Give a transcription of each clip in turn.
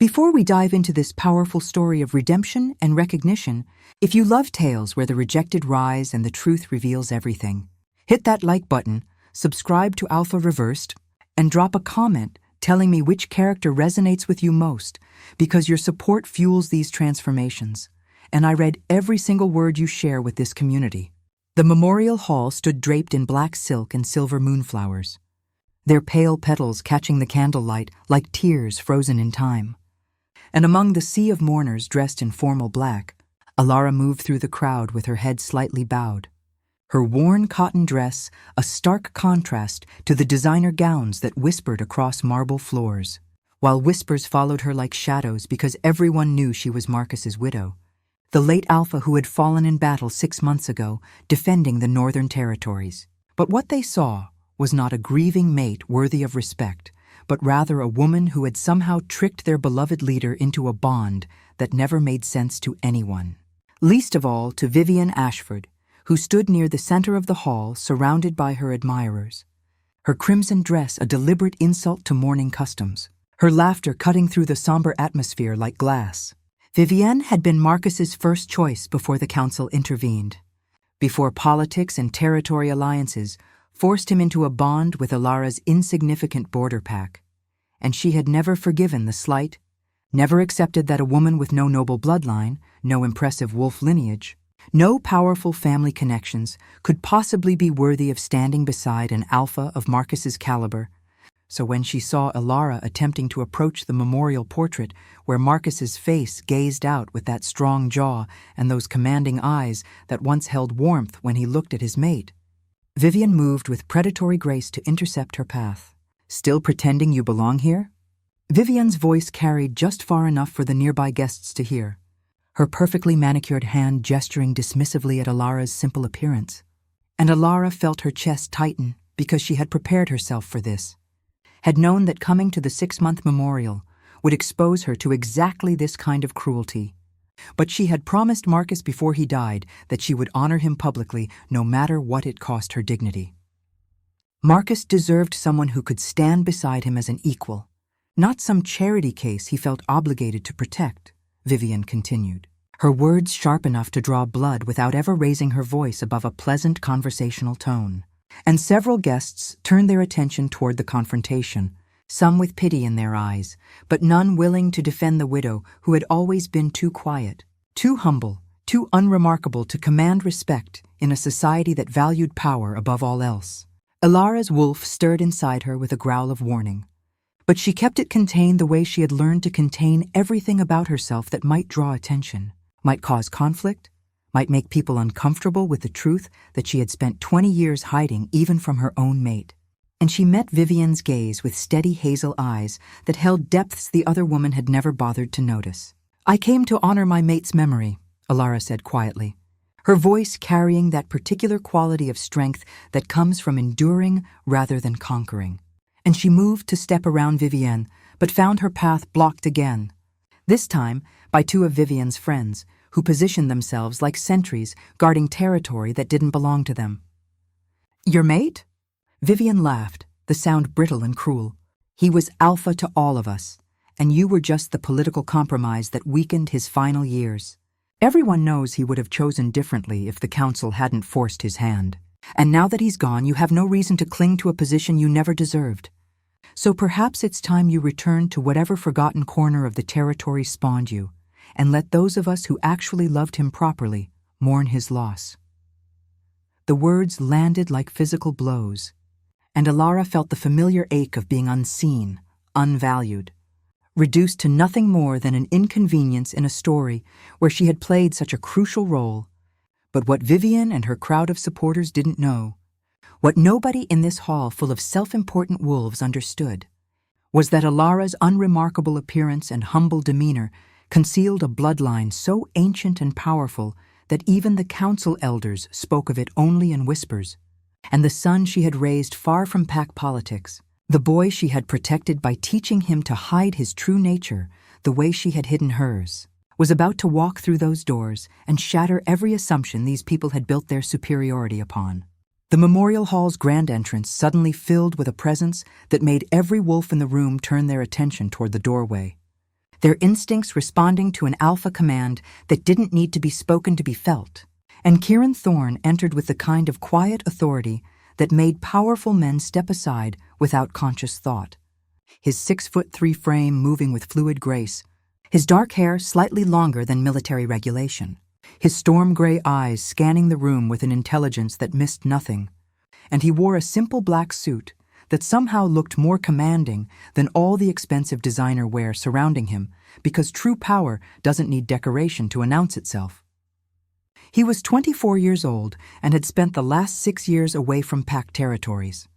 Before we dive into this powerful story of redemption and recognition, if you love tales where the rejected rise and the truth reveals everything, hit that like button, subscribe to Alpha Reversed, and drop a comment telling me which character resonates with you most, because your support fuels these transformations, and I read every single word you share with this community. The memorial hall stood draped in black silk and silver moonflowers, their pale petals catching the candlelight like tears frozen in time. And among the sea of mourners dressed in formal black, Alara moved through the crowd with her head slightly bowed, her worn cotton dress a stark contrast to the designer gowns that whispered across marble floors, while whispers followed her like shadows because everyone knew she was Marcus's widow, the late Alpha who had fallen in battle 6 months ago, defending the northern territories. But what they saw was not a grieving mate worthy of respect, but rather a woman who had somehow tricked their beloved leader into a bond that never made sense to anyone. Least of all to Vivian Ashford, who stood near the center of the hall surrounded by her admirers, her crimson dress a deliberate insult to mourning customs, her laughter cutting through the somber atmosphere like glass. Vivienne had been Marcus's first choice before the council intervened, before politics and territory alliances forced him into a bond with Alara's insignificant border pack, and she had never forgiven the slight, never accepted that a woman with no noble bloodline, no impressive wolf lineage, no powerful family connections could possibly be worthy of standing beside an Alpha of Marcus's caliber. So when she saw Alara attempting to approach the memorial portrait where Marcus's face gazed out with that strong jaw and those commanding eyes that once held warmth when he looked at his mate, Vivian moved with predatory grace to intercept her path. Still pretending you belong here? Vivian's voice carried just far enough for the nearby guests to hear, her perfectly manicured hand gesturing dismissively at Alara's simple appearance. And Alara felt her chest tighten because she had prepared herself for this, had known that coming to the 6-month memorial would expose her to exactly this kind of cruelty. But she had promised Marcus before he died that she would honor him publicly no matter what it cost her dignity. Marcus deserved someone who could stand beside him as an equal, not some charity case he felt obligated to protect, Vivian continued, her words sharp enough to draw blood without ever raising her voice above a pleasant conversational tone. And several guests turned their attention toward the confrontation, some with pity in their eyes, but none willing to defend the widow who had always been too quiet, too humble, too unremarkable to command respect in a society that valued power above all else. Alara's wolf stirred inside her with a growl of warning, but she kept it contained the way she had learned to contain everything about herself that might draw attention, might cause conflict, might make people uncomfortable with the truth that she had spent 20 years hiding even from her own mate. And she met Vivian's gaze with steady hazel eyes that held depths the other woman had never bothered to notice. "I came to honor my mate's memory," Alara said quietly, her voice carrying that particular quality of strength that comes from enduring rather than conquering. And she moved to step around Vivienne, but found her path blocked again, this time by 2 of Vivian's friends, who positioned themselves like sentries guarding territory that didn't belong to them. "Your mate?" Vivian laughed, the sound brittle and cruel. "He was Alpha to all of us, and you were just the political compromise that weakened his final years. Everyone knows he would have chosen differently if the council hadn't forced his hand. And now that he's gone, you have no reason to cling to a position you never deserved. So perhaps it's time you return to whatever forgotten corner of the territory spawned you, and let those of us who actually loved him properly mourn his loss." The words landed like physical blows, and Alara felt the familiar ache of being unseen, unvalued, reduced to nothing more than an inconvenience in a story where she had played such a crucial role. But what Vivian and her crowd of supporters didn't know, what nobody in this hall full of self-important wolves understood, was that Alara's unremarkable appearance and humble demeanor concealed a bloodline so ancient and powerful that even the council elders spoke of it only in whispers. And the son she had raised far from pack politics, the boy she had protected by teaching him to hide his true nature the way she had hidden hers, was about to walk through those doors and shatter every assumption these people had built their superiority upon. The memorial hall's grand entrance suddenly filled with a presence that made every wolf in the room turn their attention toward the doorway. their instincts responding to an alpha command that didn't need to be spoken to be felt. And Kieran Thorne entered with the kind of quiet authority that made powerful men step aside without conscious thought. His 6'3" frame moving with fluid grace, his dark hair slightly longer than military regulation, his storm-gray eyes scanning the room with an intelligence that missed nothing, and he wore a simple black suit that somehow looked more commanding than all the expensive designer wear surrounding him, because true power doesn't need decoration to announce itself. He was 24 years old and had spent the last 6 years away from packed territories.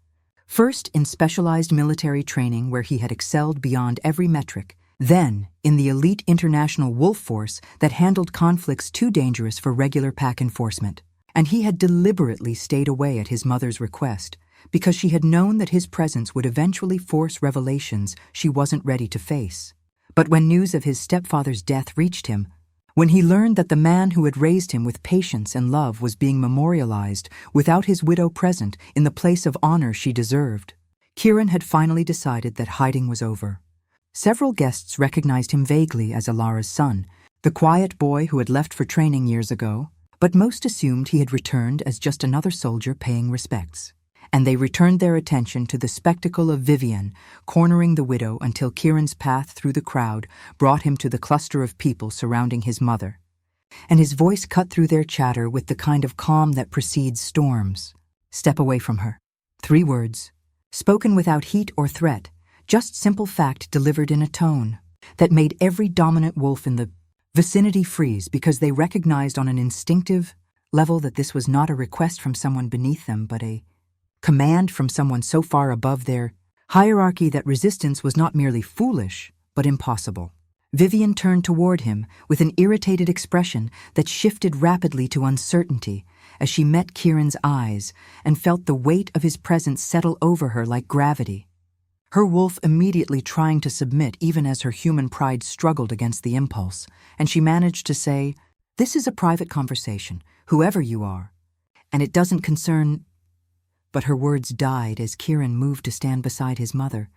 First in specialized military training where he had excelled beyond every metric, then in the elite international wolf force that handled conflicts too dangerous for regular pack enforcement. And he had deliberately stayed away at his mother's request, because she had known that his presence would eventually force revelations she wasn't ready to face. But when news of his stepfather's death reached him, when he learned that the man who had raised him with patience and love was being memorialized without his widow present in the place of honor she deserved, Kieran had finally decided that hiding was over. Several guests recognized him vaguely as Alara's son, the quiet boy who had left for training years ago, but most assumed he had returned as just another soldier paying respects. And they returned their attention to the spectacle of Vivian cornering the widow until Kieran's path through the crowd brought him to the cluster of people surrounding his mother. And his voice cut through their chatter with the kind of calm that precedes storms. "Step away from her." 3 words, spoken without heat or threat, just simple fact delivered in a tone that made every dominant wolf in the vicinity freeze, because they recognized on an instinctive level that this was not a request from someone beneath them, but a command from someone so far above their hierarchy that resistance was not merely foolish, but impossible. Vivian turned toward him with an irritated expression that shifted rapidly to uncertainty as she met Kieran's eyes and felt the weight of his presence settle over her like gravity. Her wolf immediately trying to submit even as her human pride struggled against the impulse, and she managed to say, "This is a private conversation, whoever you are, and it doesn't concern—" But her words died as Kieran moved to stand beside his mother,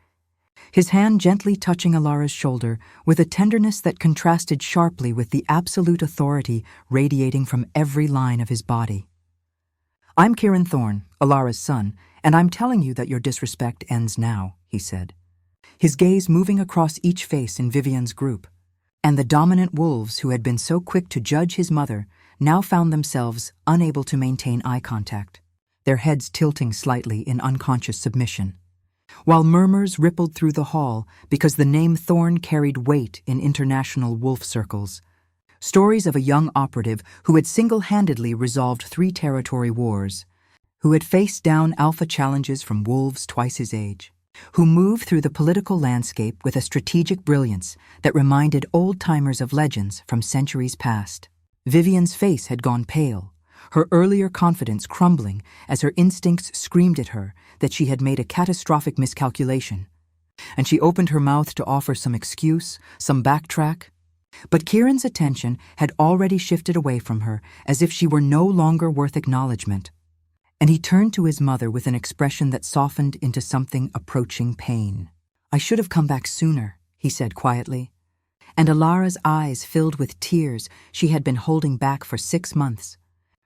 his hand gently touching Alara's shoulder with a tenderness that contrasted sharply with the absolute authority radiating from every line of his body. "I'm Kieran Thorne, Alara's son, and I'm telling you that your disrespect ends now," he said, his gaze moving across each face in Vivian's group. And the dominant wolves who had been so quick to judge his mother now found themselves unable to maintain eye contact, their heads tilting slightly in unconscious submission, while murmurs rippled through the hall because the name Thorne carried weight in international wolf circles. Stories of a young operative who had single-handedly resolved 3 territory wars, who had faced down alpha challenges from wolves twice his age, who moved through the political landscape with a strategic brilliance that reminded old-timers of legends from centuries past. Vivian's face had gone pale, her earlier confidence crumbling as her instincts screamed at her that she had made a catastrophic miscalculation, and she opened her mouth to offer some excuse, some backtrack. But Kieran's attention had already shifted away from her as if she were no longer worth acknowledgement, and he turned to his mother with an expression that softened into something approaching pain. "I should have come back sooner," he said quietly, and Alara's eyes filled with tears she had been holding back for 6 months,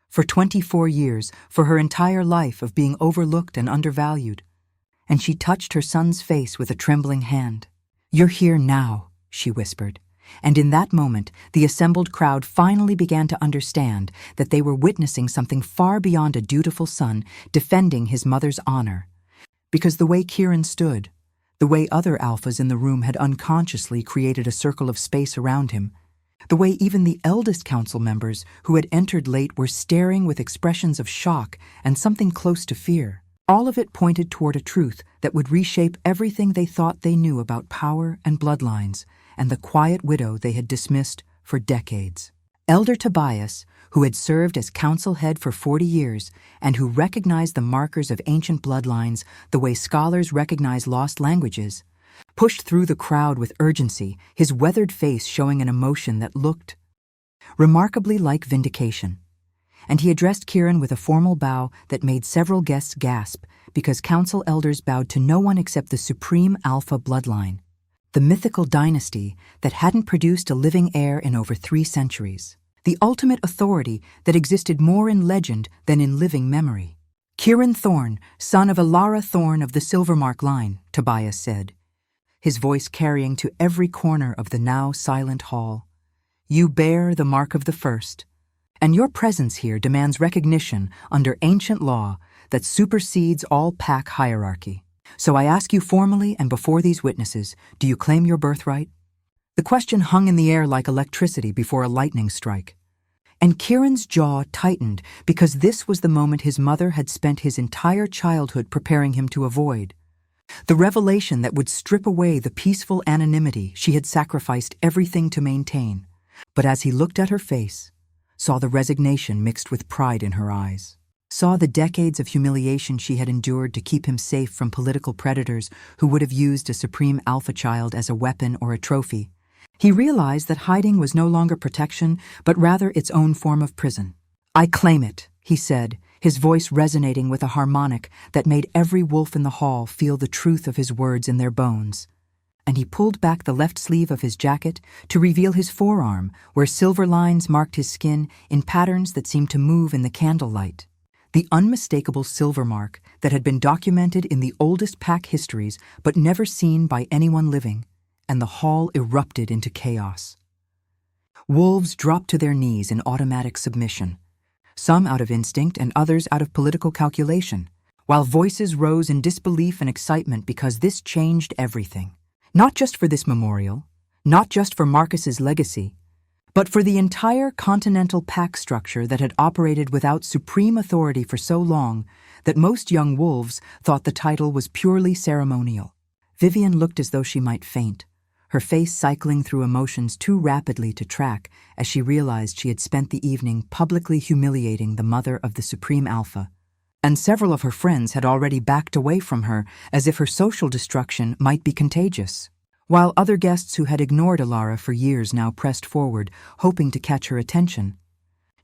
for 24 years, for her entire life of being overlooked and undervalued. And she touched her son's face with a trembling hand. "You're here now," she whispered. And in that moment, the assembled crowd finally began to understand that they were witnessing something far beyond a dutiful son defending his mother's honor. Because the way Kieran stood, the way other alphas in the room had unconsciously created a circle of space around him, the way even the eldest council members who had entered late were staring with expressions of shock and something close to fear, all of it pointed toward a truth that would reshape everything they thought they knew about power and bloodlines, and the quiet widow they had dismissed for decades. Elder Tobias, who had served as council head for 40 years and who recognized the markers of ancient bloodlines the way scholars recognize lost languages, pushed through the crowd with urgency, his weathered face showing an emotion that looked remarkably like vindication. And he addressed Kieran with a formal bow that made several guests gasp because council elders bowed to no one except the supreme alpha bloodline. the mythical dynasty that hadn't produced a living heir in over 3 centuries, the ultimate authority that existed more in legend than in living memory. "Kieran Thorne, son of Alara Thorne of the Silvermark line," Tobias said, his voice carrying to every corner of the now silent hall. "You bear the mark of the first, and your presence here demands recognition under ancient law that supersedes all pack hierarchy. So I ask you formally and before these witnesses, do you claim your birthright?" The question hung in the air like electricity before a lightning strike. And Kieran's jaw tightened because this was the moment his mother had spent his entire childhood preparing him to avoid. The revelation that would strip away the peaceful anonymity she had sacrificed everything to maintain. But as he looked at her face, saw the resignation mixed with pride in her eyes, saw the decades of humiliation she had endured to keep him safe from political predators who would have used a supreme alpha child as a weapon or a trophy, he realized that hiding was no longer protection, but rather its own form of prison. "I claim it," he said, his voice resonating with a harmonic that made every wolf in the hall feel the truth of his words in their bones. And he pulled back the left sleeve of his jacket to reveal his forearm, where silver lines marked his skin in patterns that seemed to move in the candlelight. The unmistakable silver mark that had been documented in the oldest pack histories but never seen by anyone living, and the hall erupted into chaos. Wolves dropped to their knees in automatic submission, some out of instinct and others out of political calculation, while voices rose in disbelief and excitement because this changed everything. Not just for this memorial, not just for Marcus's legacy, but for the entire continental pack structure that had operated without supreme authority for so long that most young wolves thought the title was purely ceremonial. Vivian looked as though she might faint, her face cycling through emotions too rapidly to track as she realized she had spent the evening publicly humiliating the mother of the Supreme Alpha. And several of her friends had already backed away from her as if her social destruction might be contagious, while other guests who had ignored Alara for years now pressed forward, hoping to catch her attention,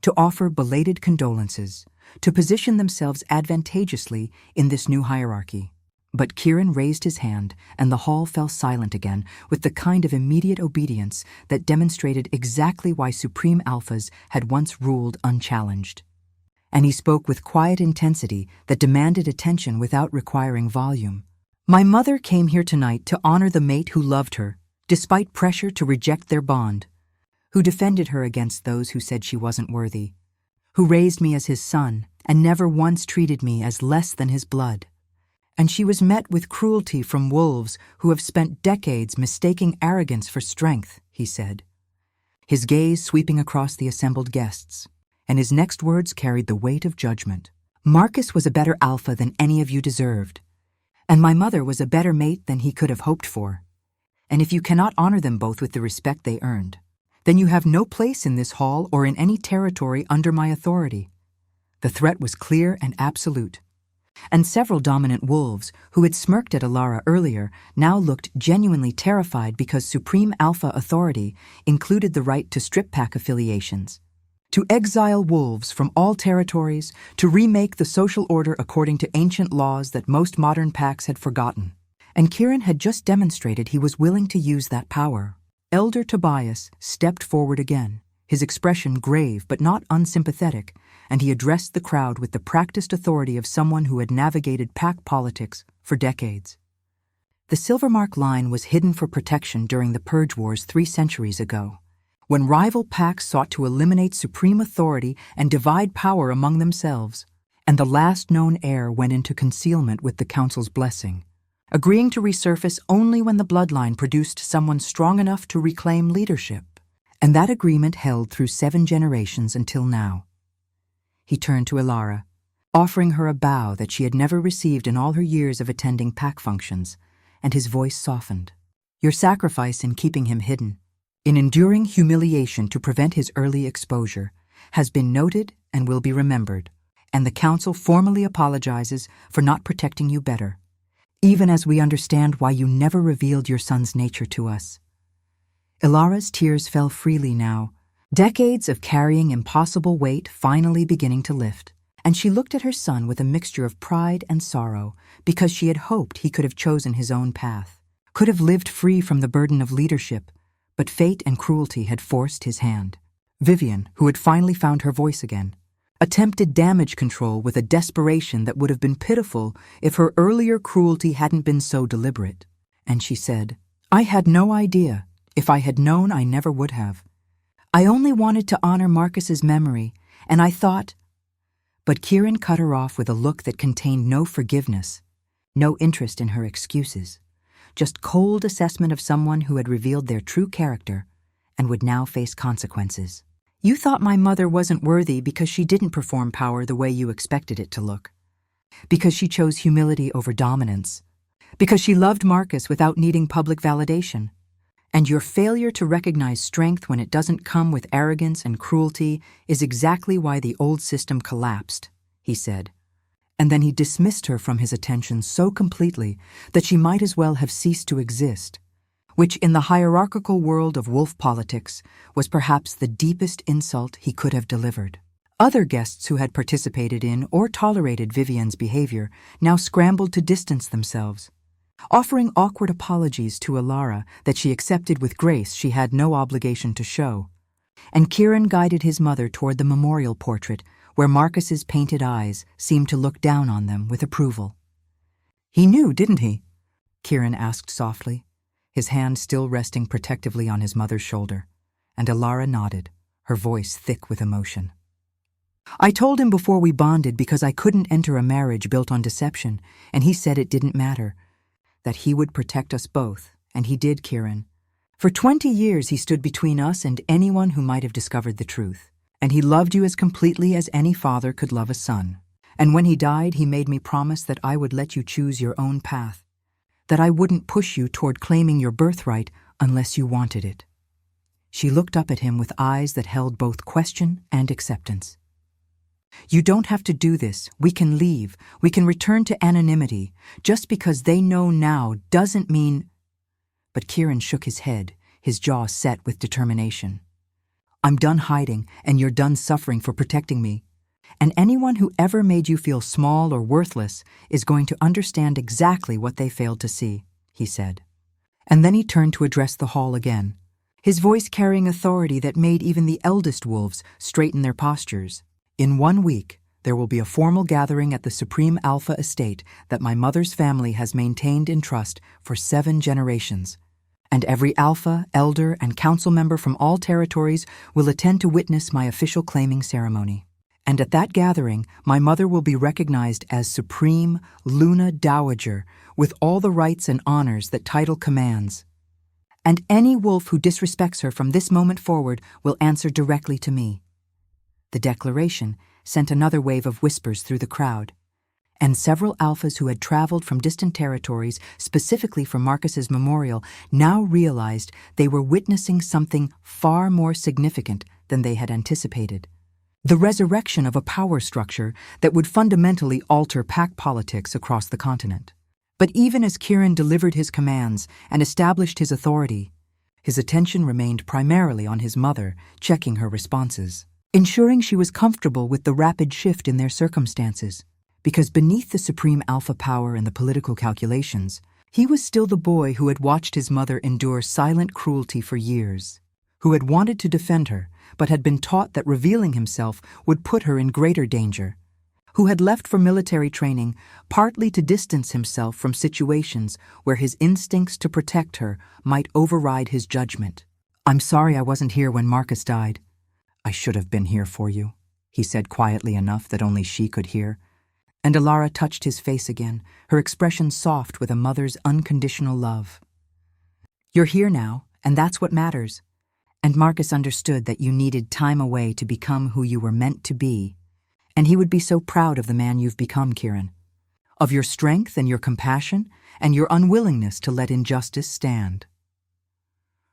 to offer belated condolences, to position themselves advantageously in this new hierarchy. But Kieran raised his hand, and the hall fell silent again with the kind of immediate obedience that demonstrated exactly why Supreme Alphas had once ruled unchallenged. And he spoke with quiet intensity that demanded attention without requiring volume. "My mother came here tonight to honor the mate who loved her, despite pressure to reject their bond, who defended her against those who said she wasn't worthy, who raised me as his son and never once treated me as less than his blood. And she was met with cruelty from wolves who have spent decades mistaking arrogance for strength," he said, his gaze sweeping across the assembled guests. And his next words carried the weight of judgment. "Marcus was a better alpha than any of you deserved, and my mother was a better mate than he could have hoped for. And if you cannot honor them both with the respect they earned, then you have no place in this hall or in any territory under my authority." The threat was clear and absolute, and several dominant wolves who had smirked at Alara earlier now looked genuinely terrified because Supreme Alpha authority included the right to strip pack affiliations, to exile wolves from all territories, to remake the social order according to ancient laws that most modern packs had forgotten. And Kieran had just demonstrated he was willing to use that power. Elder Tobias stepped forward again, his expression grave but not unsympathetic, and he addressed the crowd with the practiced authority of someone who had navigated pack politics for decades. The Silvermark line was hidden for protection during the Purge Wars 3 centuries ago, when rival packs sought to eliminate supreme authority and divide power among themselves, and the last known heir went into concealment with the Council's blessing, agreeing to resurface only when the bloodline produced someone strong enough to reclaim leadership. And that agreement held through 7 generations until now. He turned to Alara, offering her a bow that she had never received in all her years of attending pack functions, and his voice softened. "Your sacrifice in keeping him hidden, in enduring humiliation to prevent his early exposure, has been noted and will be remembered, and the Council formally apologizes for not protecting you better, even as we understand why you never revealed your son's nature to us." Ilara's tears fell freely now, decades of carrying impossible weight finally beginning to lift, and she looked at her son with a mixture of pride and sorrow because she had hoped he could have chosen his own path, could have lived free from the burden of leadership, but fate and cruelty had forced his hand. Vivian, who had finally found her voice again, attempted damage control with a desperation that would have been pitiful if her earlier cruelty hadn't been so deliberate. And she said, "I had no idea. If I had known, I never would have. I only wanted to honor Marcus's memory, and I thought—" But Kieran cut her off with a look that contained no forgiveness, no interest in her excuses, just cold assessment of someone who had revealed their true character and would now face consequences. "You thought my mother wasn't worthy because she didn't perform power the way you expected it to look. Because she chose humility over dominance. Because she loved Marcus without needing public validation. And your failure to recognize strength when it doesn't come with arrogance and cruelty is exactly why the old system collapsed," he said. And then he dismissed her from his attention so completely that she might as well have ceased to exist, which in the hierarchical world of wolf politics was perhaps the deepest insult he could have delivered. Other guests who had participated in or tolerated Vivian's behavior now scrambled to distance themselves, offering awkward apologies to Alara that she accepted with grace she had no obligation to show. And Kieran guided his mother toward the memorial portrait where Marcus's painted eyes seemed to look down on them with approval. "He knew, didn't he?" Kieran asked softly, his hand still resting protectively on his mother's shoulder, and Alara nodded, her voice thick with emotion. "I told him before we bonded because I couldn't enter a marriage built on deception, and he said it didn't matter, that he would protect us both, and he did, Kieran. For 20 years he stood between us and anyone who might have discovered the truth, and he loved you as completely as any father could love a son. And when he died, he made me promise that I would let you choose your own path, that I wouldn't push you toward claiming your birthright unless you wanted it." She looked up at him with eyes that held both question and acceptance. "You don't have to do this. We can leave. We can return to anonymity. Just because they know now doesn't mean—" But Kieran shook his head, his jaw set with determination. "I'm done hiding, and you're done suffering for protecting me. And anyone who ever made you feel small or worthless is going to understand exactly what they failed to see," he said. And then he turned to address the hall again, his voice carrying authority that made even the eldest wolves straighten their postures. "In 1 week, there will be a formal gathering at the Supreme Alpha Estate that my mother's family has maintained in trust for 7 generations. And every Alpha, Elder, and Council member from all territories will attend to witness my official claiming ceremony. And at that gathering, my mother will be recognized as Supreme Luna Dowager with all the rights and honors that title commands. And any wolf who disrespects her from this moment forward will answer directly to me." The declaration sent another wave of whispers through the crowd, and several alphas who had traveled from distant territories specifically for Marcus's memorial now realized they were witnessing something far more significant than they had anticipated. The resurrection of a power structure that would fundamentally alter pack politics across the continent. But even as Kieran delivered his commands and established his authority, his attention remained primarily on his mother, checking her responses, ensuring she was comfortable with the rapid shift in their circumstances. Because beneath the supreme alpha power and the political calculations, he was still the boy who had watched his mother endure silent cruelty for years, who had wanted to defend her, but had been taught that revealing himself would put her in greater danger, who had left for military training partly to distance himself from situations where his instincts to protect her might override his judgment. "I'm sorry I wasn't here when Marcus died. I should have been here for you," he said quietly enough that only she could hear. And Alara touched his face again, her expression soft with a mother's unconditional love. "You're here now, and that's what matters. And Marcus understood that you needed time away to become who you were meant to be. And he would be so proud of the man you've become, Kieran. Of your strength and your compassion and your unwillingness to let injustice stand."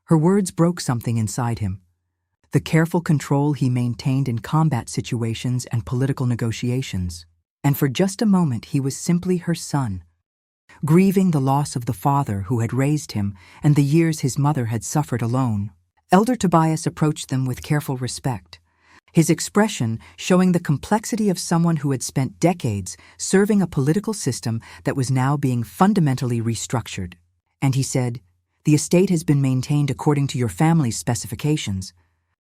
Her words broke something inside him. The careful control he maintained in combat situations and political negotiations. And for just a moment he was simply her son, grieving the loss of the father who had raised him and the years his mother had suffered alone. Elder Tobias approached them with careful respect, his expression showing the complexity of someone who had spent decades serving a political system that was now being fundamentally restructured. And he said, "The estate has been maintained according to your family's specifications,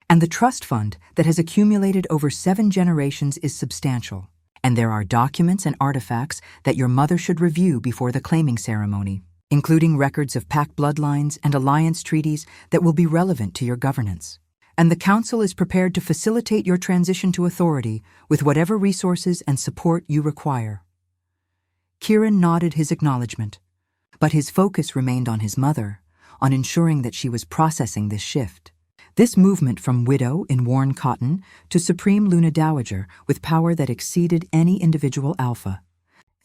and the trust fund that has accumulated over 7 generations is substantial, and there are documents and artifacts that your mother should review before the claiming ceremony, including records of pact bloodlines and alliance treaties that will be relevant to your governance. And the Council is prepared to facilitate your transition to authority with whatever resources and support you require." Kieran nodded his acknowledgement, but his focus remained on his mother, on ensuring that she was processing this shift. This movement from widow in worn cotton to Supreme Luna Dowager with power that exceeded any individual alpha.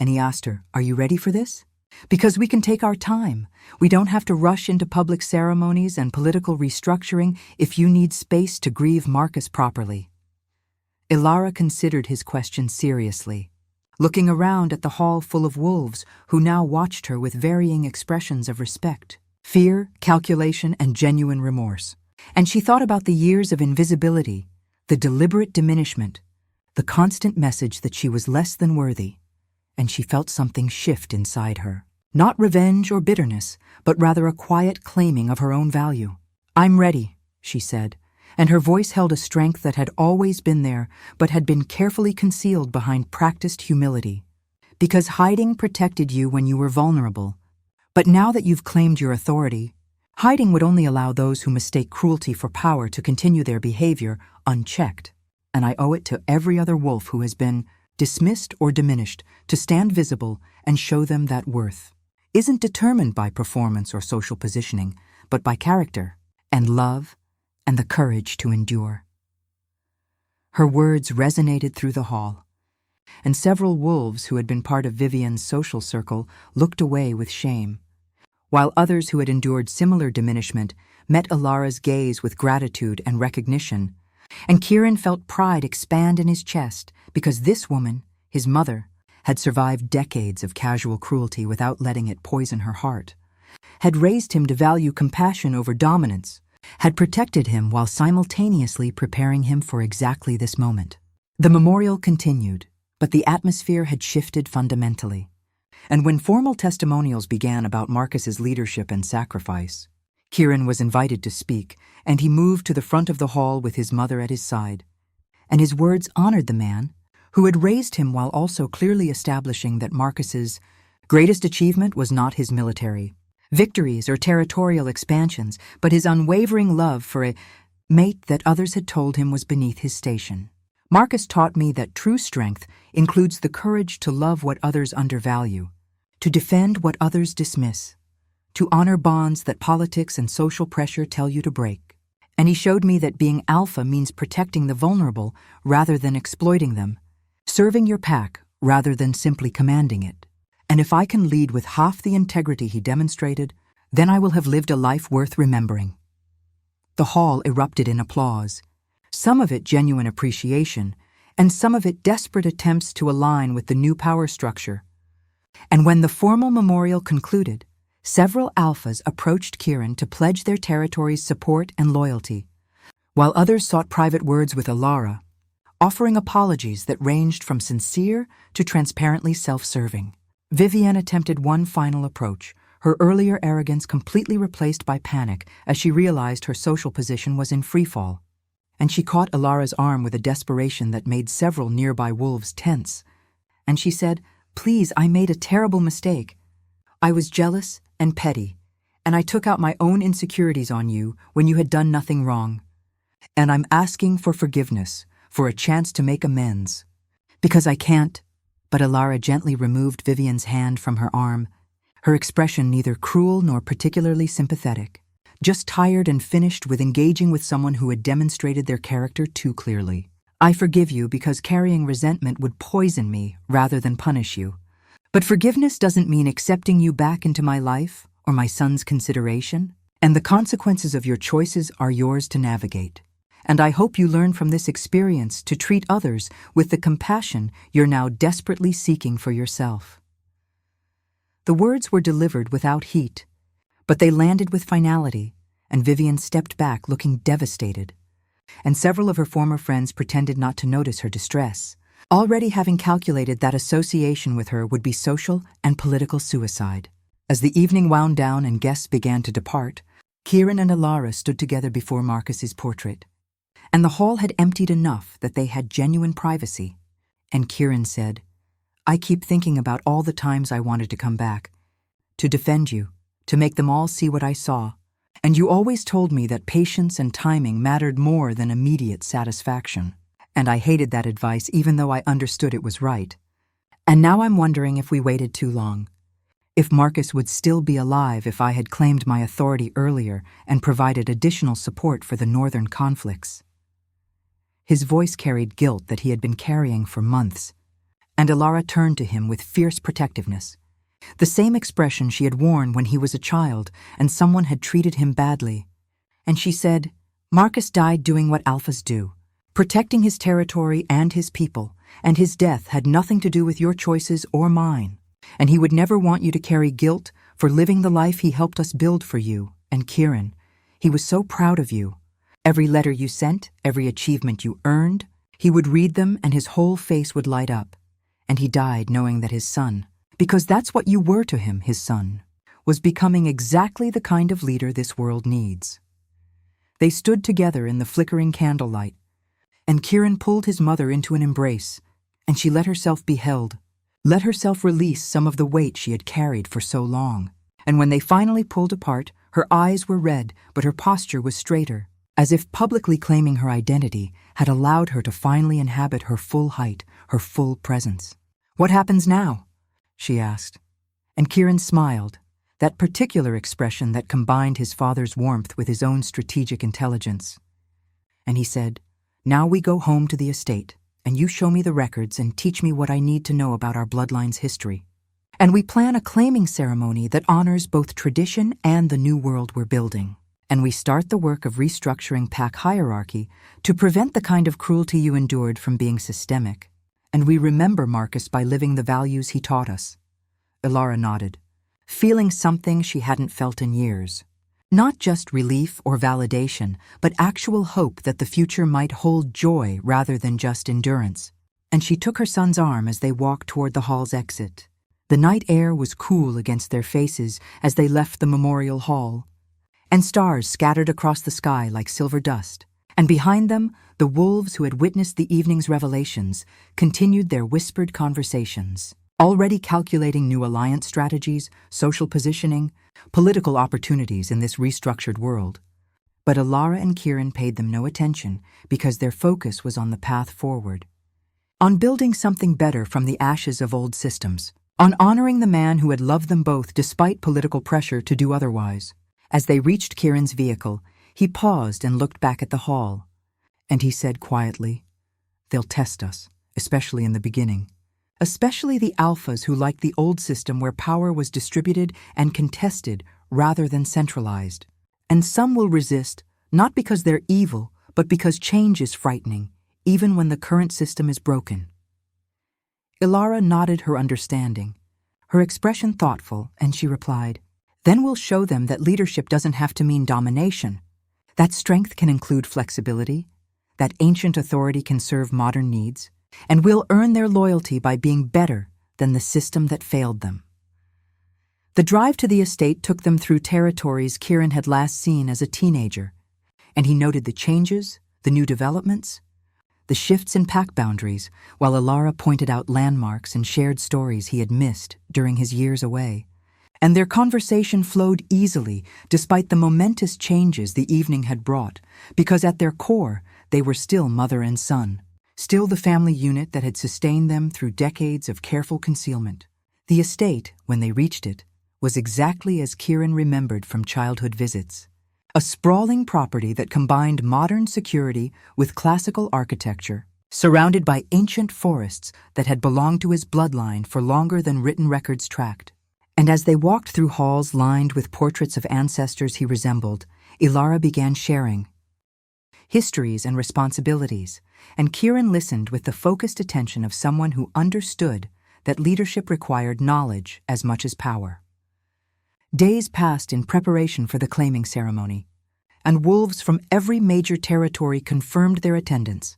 And he asked her, "Are you ready for this? Because we can take our time. We don't have to rush into public ceremonies and political restructuring if you need space to grieve Marcus properly." Ilara considered his question seriously, looking around at the hall full of wolves who now watched her with varying expressions of respect, fear, calculation, and genuine remorse. And she thought about the years of invisibility, the deliberate diminishment, the constant message that she was less than worthy, and she felt something shift inside her. Not revenge or bitterness, but rather a quiet claiming of her own value. "I'm ready," she said, and her voice held a strength that had always been there, but had been carefully concealed behind practiced humility. "Because hiding protected you when you were vulnerable. But now that you've claimed your authority, hiding would only allow those who mistake cruelty for power to continue their behavior unchecked, and I owe it to every other wolf who has been dismissed or diminished to stand visible and show them that worth isn't determined by performance or social positioning, but by character and love and the courage to endure." Her words resonated through the hall, and several wolves who had been part of Vivian's social circle looked away with shame, while others who had endured similar diminishment met Ilara's gaze with gratitude and recognition, and Kieran felt pride expand in his chest because this woman, his mother, had survived decades of casual cruelty without letting it poison her heart, had raised him to value compassion over dominance, had protected him while simultaneously preparing him for exactly this moment. The memorial continued, but the atmosphere had shifted fundamentally. And when formal testimonials began about Marcus's leadership and sacrifice, Kieran was invited to speak, and he moved to the front of the hall with his mother at his side. And his words honored the man who had raised him while also clearly establishing that Marcus's greatest achievement was not his military victories or territorial expansions, but his unwavering love for a mate that others had told him was beneath his station. "Marcus taught me that true strength includes the courage to love what others undervalue, to defend what others dismiss, to honor bonds that politics and social pressure tell you to break. And he showed me that being alpha means protecting the vulnerable rather than exploiting them, serving your pack rather than simply commanding it. And if I can lead with half the integrity he demonstrated, then I will have lived a life worth remembering." The hall erupted in applause, some of it genuine appreciation, and some of it desperate attempts to align with the new power structure. And when the formal memorial concluded, several alphas approached Kieran to pledge their territory's support and loyalty, while others sought private words with Ilara, offering apologies that ranged from sincere to transparently self-serving. Vivian attempted one final approach, her earlier arrogance completely replaced by panic as she realized her social position was in freefall. And she caught Ilara's arm with a desperation that made several nearby wolves tense. And she said, "Please, I made a terrible mistake. I was jealous and petty, and I took out my own insecurities on you when you had done nothing wrong. And I'm asking for forgiveness, for a chance to make amends. Because I can't." But Ilara gently removed Vivian's hand from her arm, her expression neither cruel nor particularly sympathetic, just tired and finished with engaging with someone who had demonstrated their character too clearly. "I forgive you because carrying resentment would poison me rather than punish you. But forgiveness doesn't mean accepting you back into my life or my son's consideration, and the consequences of your choices are yours to navigate. And I hope you learn from this experience to treat others with the compassion you're now desperately seeking for yourself." The words were delivered without heat, but they landed with finality, and Vivian stepped back looking devastated. And several of her former friends pretended not to notice her distress, already having calculated that association with her would be social and political suicide. As the evening wound down and guests began to depart, Kieran and Alara stood together before Marcus's portrait. And the hall had emptied enough that they had genuine privacy. And Kieran said, "I keep thinking about all the times I wanted to come back, to defend you, to make them all see what I saw. And you always told me that patience and timing mattered more than immediate satisfaction. And I hated that advice even though I understood it was right. And now I'm wondering if we waited too long. If Marcus would still be alive if I had claimed my authority earlier and provided additional support for the northern conflicts." His voice carried guilt that he had been carrying for months, and Alara turned to him with fierce protectiveness, the same expression she had worn when he was a child and someone had treated him badly. And she said, "Marcus died doing what alphas do, protecting his territory and his people, and his death had nothing to do with your choices or mine. And he would never want you to carry guilt for living the life he helped us build for you and Kieran. He was so proud of you. Every letter you sent, every achievement you earned, he would read them and his whole face would light up. And he died knowing that his son, because that's what you were to him, his son, was becoming exactly the kind of leader this world needs." They stood together in the flickering candlelight, and Kieran pulled his mother into an embrace, and she let herself be held, let herself release some of the weight she had carried for so long. And when they finally pulled apart, her eyes were red, but her posture was straighter, as if publicly claiming her identity had allowed her to finally inhabit her full height, her full presence. "What happens now?" she asked. And Kieran smiled, that particular expression that combined his father's warmth with his own strategic intelligence. And he said, "Now we go home to the estate, and you show me the records and teach me what I need to know about our bloodline's history. And we plan a claiming ceremony that honors both tradition and the new world we're building. And we start the work of restructuring pack hierarchy to prevent the kind of cruelty you endured from being systemic. And we remember Marcus by living the values he taught us." Alara nodded, feeling something she hadn't felt in years. Not just relief or validation, but actual hope that the future might hold joy rather than just endurance. And she took her son's arm as they walked toward the hall's exit. The night air was cool against their faces as they left the memorial hall, and stars scattered across the sky like silver dust. And behind them, the wolves who had witnessed the evening's revelations continued their whispered conversations, already calculating new alliance strategies, social positioning, political opportunities in this restructured world. But Alara and Kieran paid them no attention because their focus was on the path forward, on building something better from the ashes of old systems, on honoring the man who had loved them both despite political pressure to do otherwise. As they reached Kieran's vehicle, he paused and looked back at the hall, and he said quietly, "They'll test us, especially in the beginning. Especially the alphas who liked the old system where power was distributed and contested rather than centralized. And some will resist, not because they're evil, but because change is frightening, even when the current system is broken." Alara nodded her understanding, her expression thoughtful, and she replied, "Then we'll show them that leadership doesn't have to mean domination, that strength can include flexibility, that ancient authority can serve modern needs, and we'll earn their loyalty by being better than the system that failed them." The drive to the estate took them through territories Kieran had last seen as a teenager, and he noted the changes, the new developments, the shifts in pack boundaries, while Alara pointed out landmarks and shared stories he had missed during his years away. And their conversation flowed easily despite the momentous changes the evening had brought, because at their core, they were still mother and son, still the family unit that had sustained them through decades of careful concealment. The estate, when they reached it, was exactly as Kieran remembered from childhood visits. A sprawling property that combined modern security with classical architecture, surrounded by ancient forests that had belonged to his bloodline for longer than written records tracked. And as they walked through halls lined with portraits of ancestors he resembled, Alara began sharing histories and responsibilities, and Kieran listened with the focused attention of someone who understood that leadership required knowledge as much as power. Days passed in preparation for the claiming ceremony, and wolves from every major territory confirmed their attendance,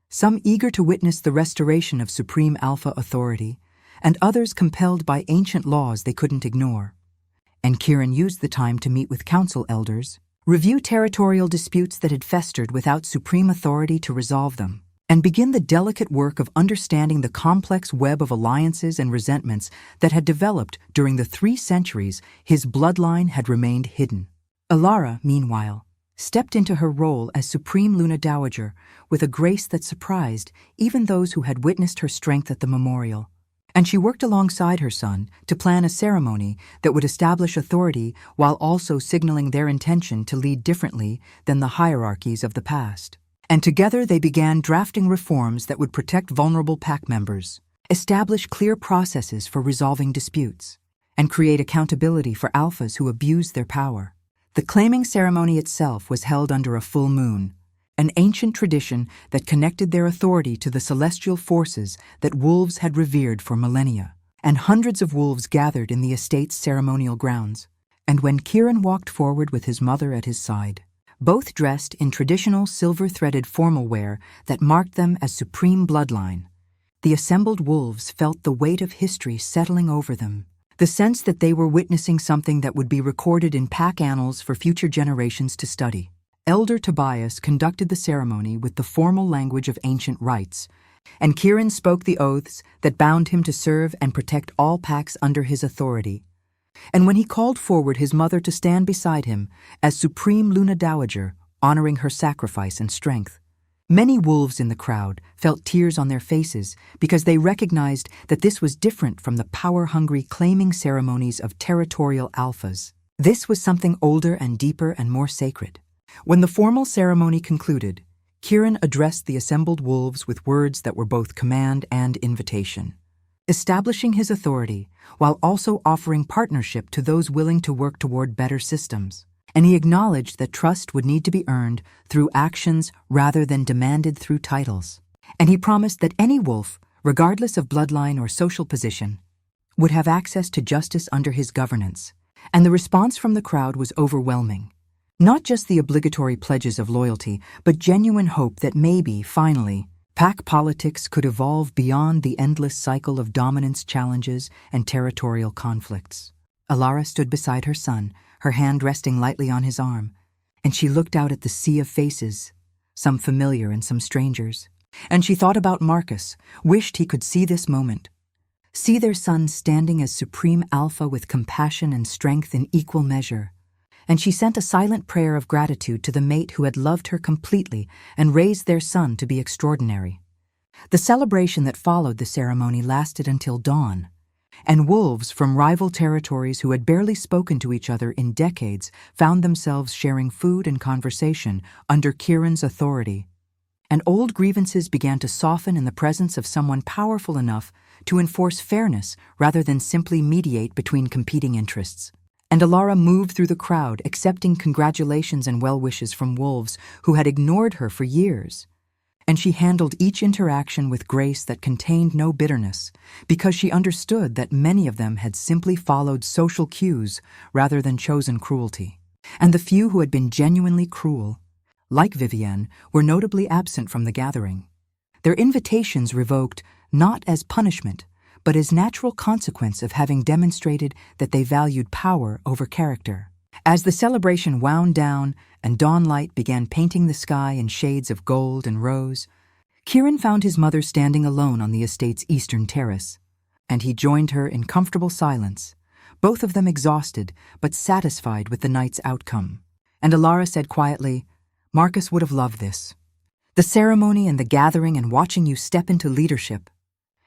some eager to witness the restoration of supreme alpha authority, and others compelled by ancient laws they couldn't ignore. and Kieran used the time to meet with council elders, review territorial disputes that had festered without supreme authority to resolve them, and begin the delicate work of understanding the complex web of alliances and resentments that had developed during the 3 centuries his bloodline had remained hidden. Alara, meanwhile, stepped into her role as Supreme Luna Dowager with a grace that surprised even those who had witnessed her strength at the memorial. And she worked alongside her son to plan a ceremony that would establish authority while also signaling their intention to lead differently than the hierarchies of the past. And together they began drafting reforms that would protect vulnerable pack members, establish clear processes for resolving disputes, and create accountability for alphas who abused their power. The claiming ceremony itself was held under a full moon, an ancient tradition that connected their authority to the celestial forces that wolves had revered for millennia. And hundreds of wolves gathered in the estate's ceremonial grounds. And when Kieran walked forward with his mother at his side, both dressed in traditional silver-threaded formal wear that marked them as supreme bloodline, the assembled wolves felt the weight of history settling over them, the sense that they were witnessing something that would be recorded in pack annals for future generations to study. Elder Tobias conducted the ceremony with the formal language of ancient rites, and Kieran spoke the oaths that bound him to serve and protect all packs under his authority. And when he called forward his mother to stand beside him as Supreme Luna Dowager, honoring her sacrifice and strength, many wolves in the crowd felt tears on their faces because they recognized that this was different from the power-hungry claiming ceremonies of territorial alphas. This was something older and deeper and more sacred. When the formal ceremony concluded, Kieran addressed the assembled wolves with words that were both command and invitation, establishing his authority while also offering partnership to those willing to work toward better systems. And he acknowledged that trust would need to be earned through actions rather than demanded through titles. And he promised that any wolf, regardless of bloodline or social position, would have access to justice under his governance. And the response from the crowd was overwhelming. Not just the obligatory pledges of loyalty, but genuine hope that maybe, finally, pack politics could evolve beyond the endless cycle of dominance challenges and territorial conflicts. Alara stood beside her son, her hand resting lightly on his arm, and she looked out at the sea of faces, some familiar and some strangers. And she thought about Marcus, wished he could see this moment, see their son standing as supreme alpha with compassion and strength in equal measure. And she sent a silent prayer of gratitude to the mate who had loved her completely and raised their son to be extraordinary. The celebration that followed the ceremony lasted until dawn, and wolves from rival territories who had barely spoken to each other in decades found themselves sharing food and conversation under Kieran's authority. And old grievances began to soften in the presence of someone powerful enough to enforce fairness rather than simply mediate between competing interests. And Alara moved through the crowd, accepting congratulations and well-wishes from wolves who had ignored her for years. And she handled each interaction with grace that contained no bitterness, because she understood that many of them had simply followed social cues rather than chosen cruelty. And the few who had been genuinely cruel, like Vivienne, were notably absent from the gathering. Their invitations revoked not as punishment, but as natural consequence of having demonstrated that they valued power over character. As the celebration wound down and dawnlight began painting the sky in shades of gold and rose, Kieran found his mother standing alone on the estate's eastern terrace, and he joined her in comfortable silence, both of them exhausted but satisfied with the night's outcome. And Alara said quietly, "Marcus would have loved this. The ceremony and the gathering and watching you step into leadership.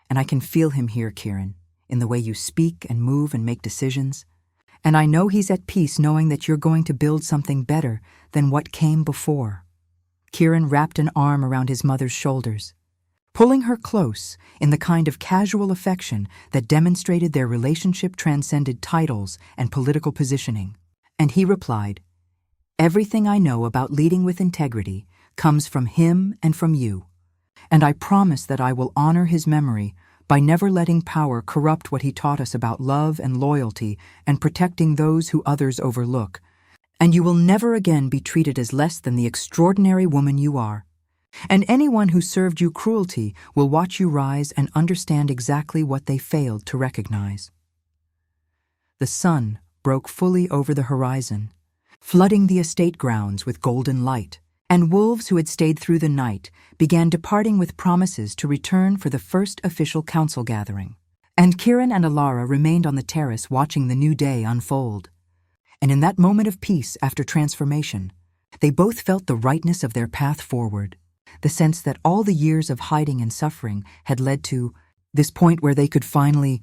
And I can feel him here, Kieran, in the way you speak and move and make decisions. And I know he's at peace knowing that you're going to build something better than what came before." Kieran wrapped an arm around his mother's shoulders, pulling her close in the kind of casual affection that demonstrated their relationship transcended titles and political positioning. And he replied, "Everything I know about leading with integrity comes from him and from you. And I promise that I will honor his memory by never letting power corrupt what he taught us about love and loyalty and protecting those who others overlook. And you will never again be treated as less than the extraordinary woman you are. And anyone who served you cruelty will watch you rise and understand exactly what they failed to recognize." The sun broke fully over the horizon, flooding the estate grounds with golden light, and wolves who had stayed through the night began departing with promises to return for the first official council gathering. And Kieran and Alara remained on the terrace watching the new day unfold. And in that moment of peace after transformation, they both felt the rightness of their path forward, the sense that all the years of hiding and suffering had led to this point where they could finally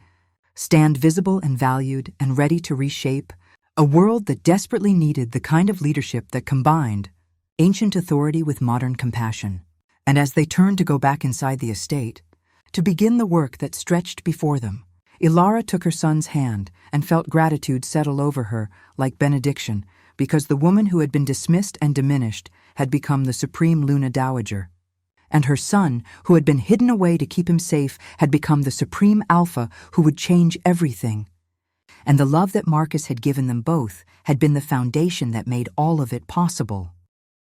stand visible and valued and ready to reshape a world that desperately needed the kind of leadership that combined ancient authority with modern compassion. And as they turned to go back inside the estate, to begin the work that stretched before them, Ilara took her son's hand and felt gratitude settle over her like benediction, because the woman who had been dismissed and diminished had become the supreme Luna Dowager. And her son, who had been hidden away to keep him safe, had become the supreme Alpha who would change everything. And the love that Marcus had given them both had been the foundation that made all of it possible.